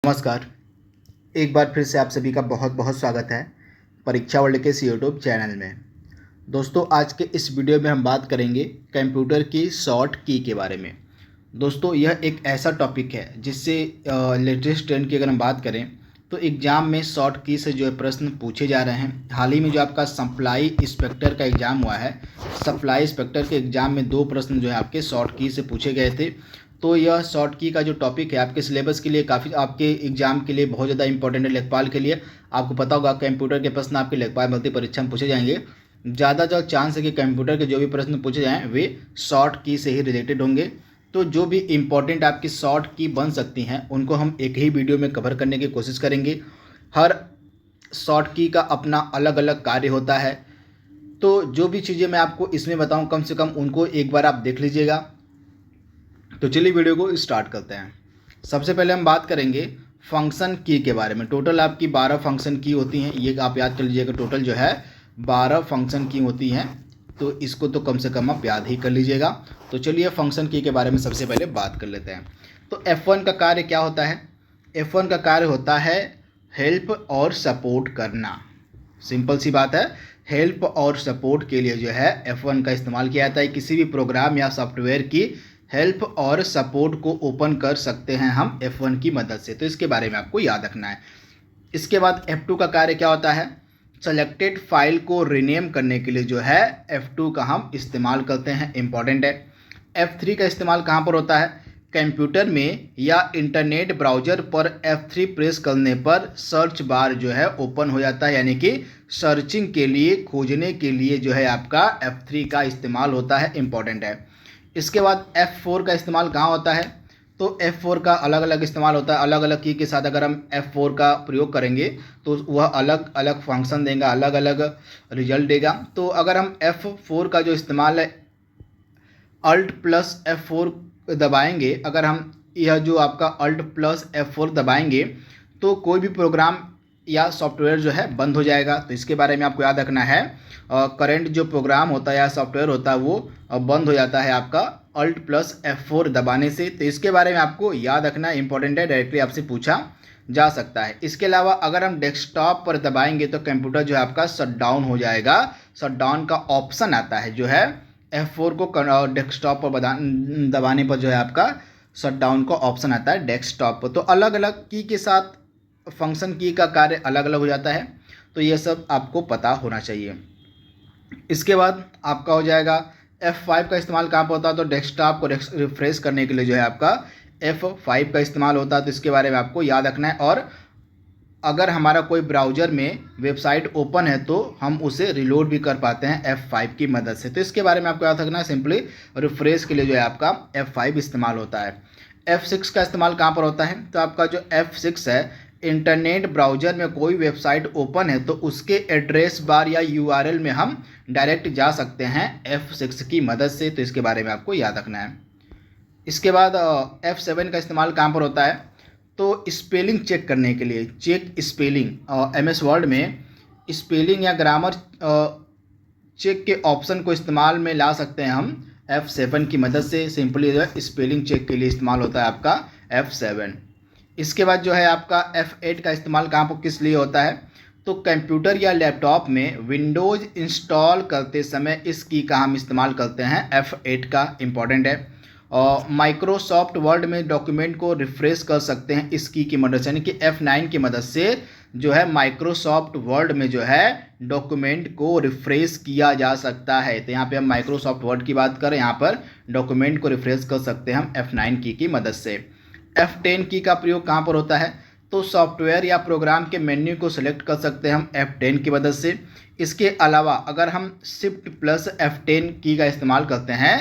नमस्कार। एक बार फिर से आप सभी का बहुत बहुत स्वागत है परीक्षा वर्ल्ड के इस यूट्यूब चैनल में। दोस्तों, आज के इस वीडियो में हम बात करेंगे कंप्यूटर की शॉर्ट की के बारे में। दोस्तों, यह एक ऐसा टॉपिक है जिससे लेटेस्ट ट्रेंड की अगर हम बात करें तो एग्ज़ाम में शॉर्ट की से जो है प्रश्न पूछे जा रहे हैं। हाल ही में जो आपका सप्लाई इंस्पेक्टर का एग्ज़ाम हुआ है, सप्लाई इंस्पेक्टर के एग्ज़ाम में 2 प्रश्न जो है आपके शॉर्ट की से पूछे गए थे। तो यह शॉर्ट की का जो टॉपिक है आपके सिलेबस के लिए काफ़ी, आपके एग्जाम के लिए बहुत ज़्यादा इंपॉर्टेंट है। लेखपाल के लिए आपको पता होगा कंप्यूटर के प्रश्न आपके लेखपाल भर्ती परीक्षा में पूछे जाएंगे। ज़्यादा चांस है कि कंप्यूटर के जो भी प्रश्न पूछे जाएँ वे शॉर्ट की से ही रिलेटेड होंगे। तो जो भी इम्पोर्टेंट आपकी शॉर्ट की बन सकती हैं उनको हम एक ही वीडियो में कवर करने की कोशिश करेंगे। हर शॉर्ट की का अपना अलग अलग कार्य होता है, तो जो भी चीज़ें मैं आपको इसमें बताऊं कम से कम उनको एक बार आप देख लीजिएगा। तो चलिए वीडियो को स्टार्ट करते हैं। सबसे पहले हम बात करेंगे फंक्शन की के बारे में। टोटल आपकी 12 फंक्शन की होती हैं, ये आप याद कर लीजिएगा। टोटल जो है 12 फंक्शन की होती हैं, तो इसको तो कम से कम आप याद ही कर लीजिएगा। तो चलिए फंक्शन की के बारे में सबसे पहले बात कर लेते हैं। तो F1 का कार्य क्या होता है? F1 का कार्य होता है हेल्प और सपोर्ट करना। सिंपल सी बात है, हेल्प और सपोर्ट के लिए जो है F1 का इस्तेमाल किया जाता है। किसी भी प्रोग्राम या सॉफ्टवेयर की हेल्प और सपोर्ट को ओपन कर सकते हैं हम F1 की मदद से, तो इसके बारे में आपको याद रखना है। इसके बाद F2 का कार्य क्या होता है? सेलेक्टेड फाइल को रीनेम करने के लिए जो है F2 का हम इस्तेमाल करते हैं, इंपॉर्टेंट है। F3 का इस्तेमाल कहाँ पर होता है? कंप्यूटर में या इंटरनेट ब्राउज़र पर F3 प्रेस करने पर सर्च बार जो है ओपन हो जाता है, यानी कि सर्चिंग के लिए, खोजने के लिए जो है आपका F3 का इस्तेमाल होता है, इंपॉर्टेंट है। इसके बाद F4 का इस्तेमाल कहाँ होता है? तो F4 का अलग अलग इस्तेमाल होता है। अलग अलग की के साथ अगर हम F4 का प्रयोग करेंगे तो वह अलग अलग फंक्शन देगा, अलग अलग रिजल्ट देगा। तो अगर हम F4 का जो इस्तेमाल है Alt प्लस F4 दबाएंगे, अगर हम यह जो आपका Alt प्लस F4 दबाएंगे तो कोई भी प्रोग्राम या सॉफ्टवेयर जो है बंद हो जाएगा। तो इसके बारे में आपको याद रखना है। करंट जो प्रोग्राम होता है या सॉफ्टवेयर होता है वो बंद हो जाता है आपका Alt प्लस F4 दबाने से। तो इसके बारे में आपको याद रखना इंपॉर्टेंट है, डायरेक्टली आपसे पूछा जा सकता है। इसके अलावा अगर हम डेस्कटॉप पर दबाएंगे तो कंप्यूटर जो है आपका शट डाउन हो जाएगा। शट डाउन का ऑप्शन आता है, जो है F4 को डेस्कटॉप पर दबाने पर जो है आपका शट डाउन का ऑप्शन आता है डेस्कटॉप पर। तो अलग अलग की के साथ फंक्शन की का कार्य अलग अलग हो जाता है, तो ये सब आपको पता होना चाहिए। इसके बाद आपका हो जाएगा F5 का इस्तेमाल कहाँ पर होता है? तो डेस्कटॉप को रिफ्रेश करने के लिए जो है आपका F5 का इस्तेमाल होता है, तो इसके बारे में आपको याद रखना है। और अगर हमारा कोई ब्राउज़र में वेबसाइट ओपन है तो हम उसे रिलोड भी कर पाते हैं F5 की मदद से, तो इसके बारे में आपको याद रखना है। सिंपली रिफ्रेश के लिए जो है आपका F5 इस्तेमाल होता है। F6 का इस्तेमाल कहाँ पर होता है? तो आपका जो F6 है, इंटरनेट ब्राउज़र में कोई वेबसाइट ओपन है तो उसके एड्रेस बार या URL में हम डायरेक्ट जा सकते हैं F6 की मदद से, तो इसके बारे में आपको याद रखना है। इसके बाद F7 का इस्तेमाल कहाँ पर होता है? तो स्पेलिंग चेक करने के लिए, चेक स्पेलिंग, MS वर्ड में स्पेलिंग या ग्रामर चेक के ऑप्शन को इस्तेमाल में ला सकते हैं हम F7 की मदद से। सिंपली जो है स्पेलिंग चेक के लिए इस्तेमाल होता है आपका F7। इसके बाद जो है आपका F8 का इस्तेमाल कहाँ पर किस लिए होता है? तो कंप्यूटर या लैपटॉप में विंडोज़ इंस्टॉल करते समय इस की का हम इस्तेमाल करते हैं, F8 का, इंपॉर्टेंट है। और माइक्रोसॉफ्ट वर्ड में डॉक्यूमेंट को रिफ्रेश कर सकते हैं इस की मदद से, यानी कि F9 की मदद से जो है माइक्रोसॉफ्ट वर्ड में जो है डॉक्यूमेंट को रिफ्रेश किया जा सकता है। तो यहाँ पे हम माइक्रोसॉफ्ट वर्ड की बात करें, यहाँ पर डॉक्यूमेंट को रिफ्रेश कर सकते हैं हम F9 की मदद से। F10 की का प्रयोग कहाँ पर होता है? तो सॉफ्टवेयर या प्रोग्राम के मेन्यू को सिलेक्ट कर सकते हैं हम F10 की मदद से। इसके अलावा अगर हम शिफ्ट प्लस F10 की का इस्तेमाल करते हैं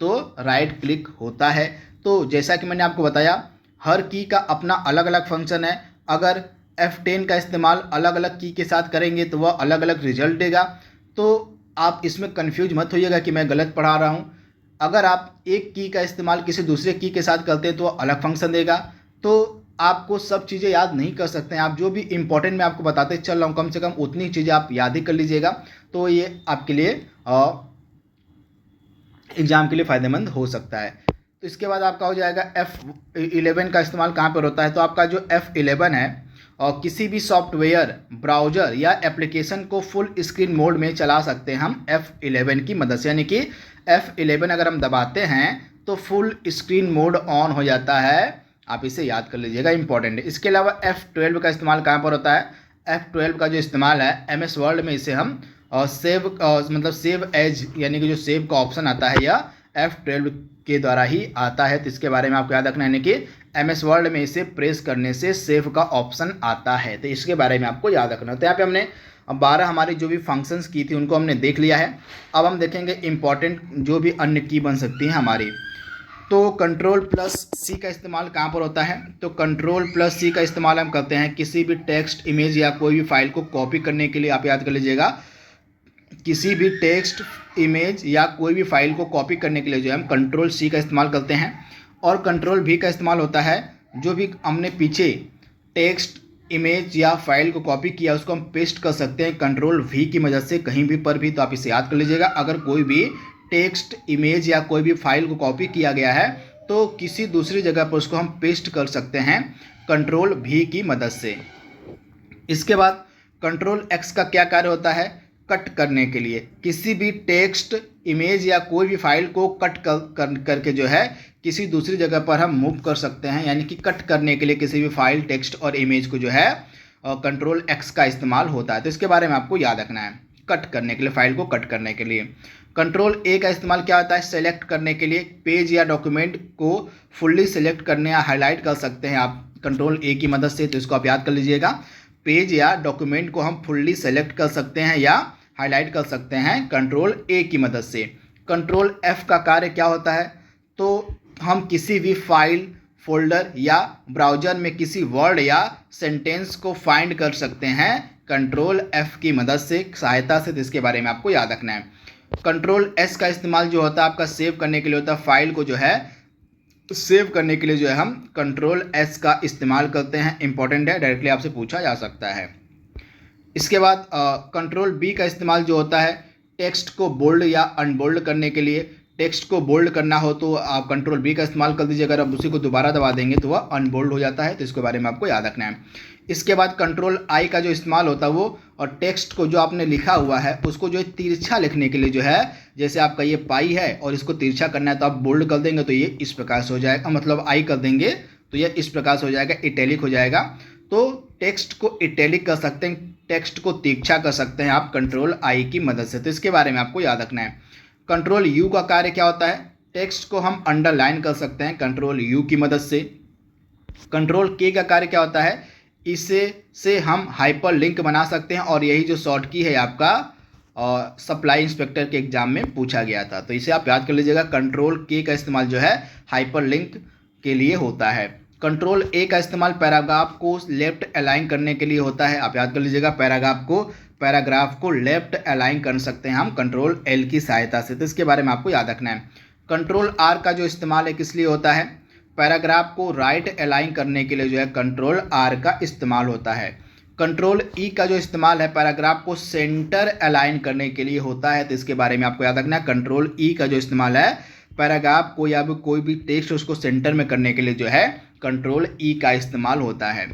तो राइट क्लिक होता है। तो जैसा कि मैंने आपको बताया, हर की का अपना अलग अलग फंक्शन है। अगर F10 का इस्तेमाल अलग अलग की के साथ करेंगे तो वह अलग अलग रिजल्ट देगा। तो आप इसमें कंफ्यूज मत होइएगा कि मैं गलत पढ़ा रहा हूँ। अगर आप एक की का इस्तेमाल किसी दूसरे की के साथ करते हैं तो अलग फंक्शन देगा। तो आपको सब चीज़ें याद नहीं कर सकते हैं। आप जो भी इंपॉर्टेंट मैं आपको बताते चल रहा हूँ, कम से कम उतनी चीज़ें आप याद ही कर लीजिएगा, तो ये आपके लिए एग्ज़ाम के लिए फ़ायदेमंद हो सकता है। तो इसके बाद आपका हो जाएगा F11 का इस्तेमाल कहाँ पर होता है, तो आपका जो F11 है और किसी भी सॉफ्टवेयर, ब्राउज़र या एप्लीकेशन को फुल स्क्रीन मोड में चला सकते हैं हम F11 की मदद से। यानी कि F11 अगर हम दबाते हैं तो फुल स्क्रीन मोड ऑन हो जाता है, आप इसे याद कर लीजिएगा, इंपॉर्टेंट है। इसके अलावा F12 का इस्तेमाल कहाँ पर होता है, F12 का जो इस्तेमाल है MS वर्ड में इसे हम मतलब सेव एज यानी कि जो सेव का ऑप्शन आता है या F12 के द्वारा ही आता है। तो इसके बारे में आपको याद रखना है, यानी कि MS वर्ड में इसे प्रेस करने से सेव का ऑप्शन आता है, तो इसके बारे में आपको याद रखना है। तो यहाँ पे हमने 12 हमारी जो भी फंक्शंस की थी उनको हमने देख लिया है। अब हम देखेंगे इंपॉर्टेंट जो भी अन्य की बन सकती हैं हमारी। तो Ctrl+C का इस्तेमाल कहाँ पर होता है, तो Ctrl+C का इस्तेमाल हम करते हैं किसी भी टेक्स्ट, इमेज या कोई भी फाइल को कॉपी करने के लिए। आप याद कर लीजिएगा, किसी भी टेक्स्ट, इमेज या कोई भी फाइल को कॉपी करने के लिए जो है हम Ctrl+C का इस्तेमाल करते हैं। और Ctrl+V का इस्तेमाल होता है जो भी हमने पीछे टेक्स्ट, इमेज या फाइल को कॉपी किया उसको हम पेस्ट कर सकते हैं Ctrl+V की मदद से कहीं भी पर भी। तो आप इसे याद कर लीजिएगा, अगर कोई भी टेक्स्ट, इमेज या कोई भी फाइल को कॉपी किया गया है तो किसी दूसरी जगह पर उसको हम पेस्ट कर सकते हैं Ctrl+V की मदद से। इसके बाद Ctrl+X का क्या कार्य होता है, कट करने के लिए। किसी भी टेक्स्ट, इमेज या कोई भी फाइल को कट करके जो है किसी दूसरी जगह पर हम मूव कर सकते हैं, यानी कि कट करने के लिए किसी भी फाइल, टेक्स्ट और इमेज को जो है Ctrl+X का इस्तेमाल होता है। तो इसके बारे में आपको याद रखना है, कट करने के लिए, फाइल को कट करने के लिए। Ctrl+A का इस्तेमाल क्या होता है, सेलेक्ट करने के लिए। पेज या डॉक्यूमेंट को फुल्ली सेलेक्ट करने या हाईलाइट कर सकते हैं आप Ctrl+A की मदद से, तो इसको आप याद कर लीजिएगा। पेज या डॉक्यूमेंट को हम फुल्ली सेलेक्ट कर सकते हैं या हाईलाइट कर सकते हैं Ctrl+A की मदद से। Ctrl+F का कार्य क्या होता है, तो हम किसी भी फाइल, फोल्डर या ब्राउज़र में किसी वर्ड या सेंटेंस को फाइंड कर सकते हैं Ctrl+F की मदद से, सहायता से। तो इसके बारे में आपको याद रखना है। Ctrl+S का इस्तेमाल जो होता है आपका सेव करने के लिए होता है। फाइल को जो है सेव करने के लिए जो है हम Ctrl+S का इस्तेमाल करते हैं, इंपॉर्टेंट है, डायरेक्टली आपसे पूछा जा सकता है। इसके बाद Ctrl+B का इस्तेमाल जो होता है टेक्स्ट को बोल्ड या अनबोल्ड करने के लिए। टेक्स्ट को बोल्ड करना हो तो आप Ctrl+B का इस्तेमाल कर दीजिए, अगर आप उसी को दोबारा दबा देंगे तो वह अनबोल्ड हो जाता है, तो इसके बारे में आपको याद रखना है। इसके बाद Ctrl+I का जो इस्तेमाल होता है वो, और टेक्स्ट को जो आपने लिखा हुआ है उसको जो है तिरछा लिखने के लिए जो है, जैसे आपका ये पाई है और इसको तिरछा करना है तो आप बोल्ड कर देंगे तो ये इस प्रकार से हो जाएगा, मतलब आई कर देंगे तो ये इस प्रकार से हो जाएगा, इटैलिक हो जाएगा। तो टेक्स्ट को इटैलिक कर सकते हैं, टेक्स्ट को तिरछा कर सकते हैं आप Ctrl+I की मदद से, तो इसके बारे में आपको याद रखना है। Ctrl+U का कार्य क्या होता है, टेक्स्ट को हम अंडरलाइन कर सकते हैं Ctrl+U की मदद से। Ctrl+K का कार्य क्या होता है, इसे से हम हाइपर लिंक बना सकते हैं, और यही जो शॉर्ट की है आपका सप्लाई इंस्पेक्टर के एग्जाम में पूछा गया था, तो इसे आप याद कर लीजिएगा। Ctrl+K का इस्तेमाल जो है हाइपर लिंक के लिए होता है। Ctrl+A का इस्तेमाल पैराग्राफ को लेफ्ट अलाइन करने के लिए होता है, आप याद कर लीजिएगा। पैराग्राफ को लेफ्ट अलाइन कर सकते हैं हम Ctrl+L की सहायता से, तो इसके बारे में आपको याद रखना है। Ctrl+R का जो इस्तेमाल है किस लिए होता है, पैराग्राफ को राइट अलाइन करने के लिए जो है Ctrl+R का इस्तेमाल होता है। Ctrl+E का जो इस्तेमाल है पैराग्राफ को सेंटर अलाइन करने के लिए होता है, तो इसके बारे में आपको याद रखना है। Ctrl+E का जो इस्तेमाल है पैराग्राफ को या कोई भी टेक्स्ट उसको सेंटर में करने के लिए जो है Ctrl+E का इस्तेमाल होता है।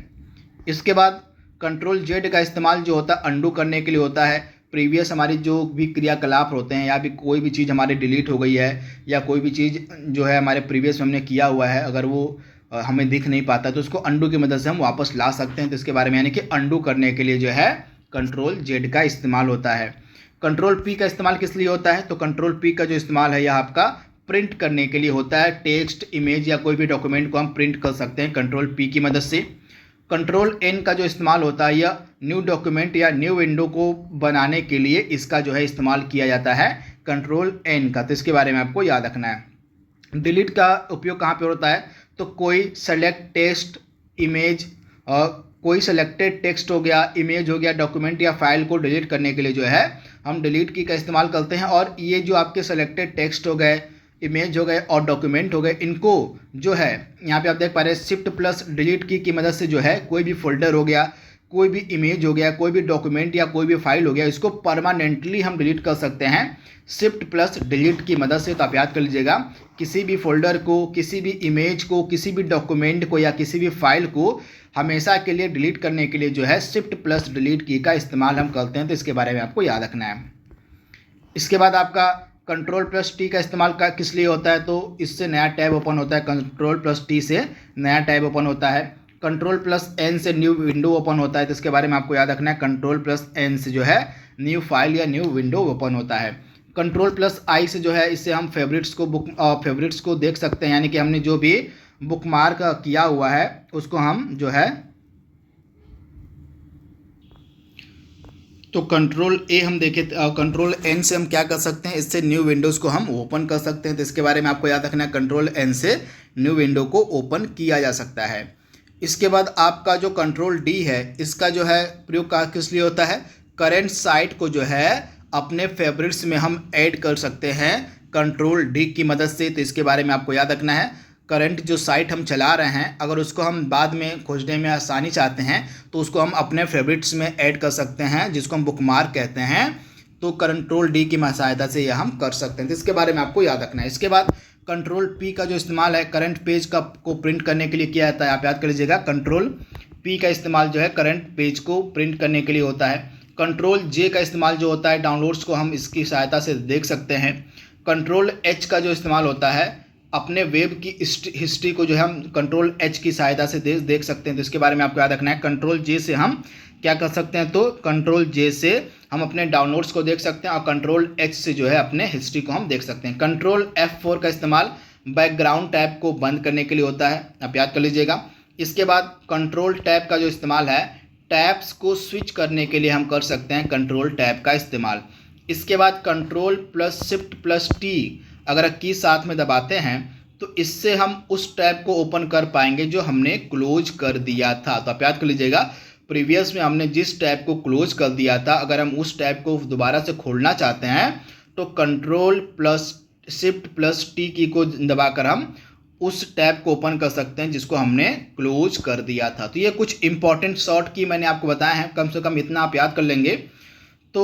इसके बाद Ctrl+Z का इस्तेमाल जो होता है अंडू करने के लिए होता है। प्रीवियस हमारी जो भी क्रियाकलाप होते हैं या भी कोई भी चीज़ हमारी डिलीट हो गई है या कोई भी चीज़ जो है हमारे प्रीवियस में हमने किया हुआ है, अगर वो हमें दिख नहीं पाता तो उसको अंडू की मदद से हम वापस ला सकते हैं, तो इसके बारे में, यानी कि अंडू करने के लिए जो है Ctrl+Z का इस्तेमाल होता है। Ctrl+P का इस्तेमाल किस लिए होता है, तो Ctrl+P का जो इस्तेमाल है यह आपका प्रिंट करने के लिए होता है। टेक्स्ट, इमेज या कोई भी डॉक्यूमेंट को हम प्रिंट कर सकते हैं Ctrl+P की मदद से। Ctrl+N का जो इस्तेमाल होता है यह न्यू डॉक्यूमेंट या न्यू विंडो को बनाने के लिए इसका जो है इस्तेमाल किया जाता है Ctrl+N का, तो इसके बारे में आपको याद रखना है। डिलीट का उपयोग कहाँ पे होता है, तो कोई सेलेक्ट टेक्स्ट, इमेज, कोई सेलेक्टेड टेक्स्ट हो गया, इमेज हो गया, डॉक्यूमेंट या फाइल को डिलीट करने के लिए जो है हम डिलीट की का इस्तेमाल करते हैं। और ये जो आपके सेलेक्टेड टेक्स्ट हो गए, इमेज हो गए और डॉक्यूमेंट हो गए, इनको जो है यहाँ पे आप देख पा रहे हैं Shift+Delete की मदद से जो है कोई भी फोल्डर हो गया, कोई भी इमेज हो गया, कोई भी डॉक्यूमेंट या कोई भी फाइल हो गया, इसको परमानेंटली हम डिलीट कर सकते हैं शिफ्ट प्लस डिलीट की मदद से। तो आप याद कर लीजिएगा, किसी भी फोल्डर को, किसी भी इमेज को, किसी भी डॉक्यूमेंट को या किसी भी फाइल को हमेशा के लिए डिलीट करने के लिए जो है शिफ्ट प्लस डिलीट की का इस्तेमाल हम करते हैं। तो इसके बारे में आपको याद रखना है। इसके बाद आपका कंट्रोल प्लस टी का इस्तेमाल किस लिए होता है, तो इससे नया टैब ओपन होता है। कंट्रोल प्लस टी से नया टैब ओपन होता है। कंट्रोल प्लस एन से न्यू विंडो ओपन होता है। तो इसके बारे में आपको याद रखना है, कंट्रोल प्लस एन से जो है न्यू फाइल या न्यू विंडो ओपन होता है। कंट्रोल प्लस आई से जो है इससे हम फेवरेट्स को देख सकते हैं, यानी कि हमने जो भी बुकमार्क किया हुआ है उसको हम जो है, तो कंट्रोल ए हम देखें, कंट्रोल एन से हम क्या कर सकते हैं, इससे न्यू विंडोज़ को हम ओपन कर सकते हैं। तो इसके बारे में आपको याद रखना है, कंट्रोल एन से न्यू विंडो को ओपन किया जा सकता है। इसके बाद आपका जो कंट्रोल डी है, इसका जो है प्रयोग किस लिए होता है, करेंट साइट को जो है अपने फेवरेट्स में हम ऐड कर सकते हैं कंट्रोल डी की मदद से। तो इसके बारे में आपको याद रखना है, करंट जो साइट हम चला रहे हैं, अगर उसको हम बाद में खोजने में आसानी चाहते हैं तो उसको हम अपने फेवरेट्स में ऐड कर सकते हैं, जिसको हम बुकमार्क कहते हैं। तो कंट्रोल डी की सहायता से यह हम कर सकते हैं। तो इसके बारे में आपको याद रखना है। इसके बाद कंट्रोल पी का जो इस्तेमाल है करंट पेज को प्रिंट करने के लिए किया जाता है। आप याद कर लीजिएगा, कंट्रोल पी का इस्तेमाल जो है करंट पेज को प्रिंट करने के लिए होता है। कंट्रोल जे का इस्तेमाल जो होता है डाउनलोड्स को हम इसकी सहायता से देख सकते हैं। कंट्रोल एच का जो इस्तेमाल होता है अपने वेब की हिस्ट्री को जो है हम कंट्रोल एच की सहायता से देख सकते हैं। तो इसके बारे में आपको याद रखना है, कंट्रोल जे से हम क्या कर सकते हैं, तो कंट्रोल जे से हम अपने डाउनलोड्स को देख सकते हैं और कंट्रोल एच से जो है अपने हिस्ट्री को हम देख सकते हैं। कंट्रोल F4 का इस्तेमाल बैकग्राउंड टैब को बंद करने के लिए होता है, आप याद कर लीजिएगा। इसके बाद कंट्रोल टैब का जो इस्तेमाल है टैब्स को स्विच करने के लिए हम कर सकते हैं कंट्रोल टैब का इस्तेमाल। इसके बाद control plus shift plus T अगर की साथ में दबाते हैं तो इससे हम उस टैब को ओपन कर पाएंगे जो हमने क्लोज कर दिया था। तो आप याद कर लीजिएगा, प्रीवियस में हमने जिस टैब को क्लोज कर दिया था, अगर हम उस टैब को दोबारा से खोलना चाहते हैं तो control plus shift plus T की को दबाकर हम उस टैब को ओपन कर सकते हैं जिसको हमने क्लोज कर दिया था। तो ये कुछ इंपॉर्टेंट शॉर्ट की मैंने आपको बताया है, कम से कम इतना आप याद कर लेंगे तो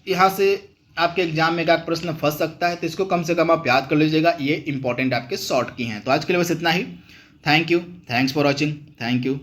यहाँ से आपके एग्जाम में का प्रश्न फंस सकता है। तो इसको कम से कम आप याद कर लीजिएगा, ये इंपॉर्टेंट आपके शॉर्ट की हैं। तो आज के लिए बस इतना ही। Thank you, thanks for watching, thank you.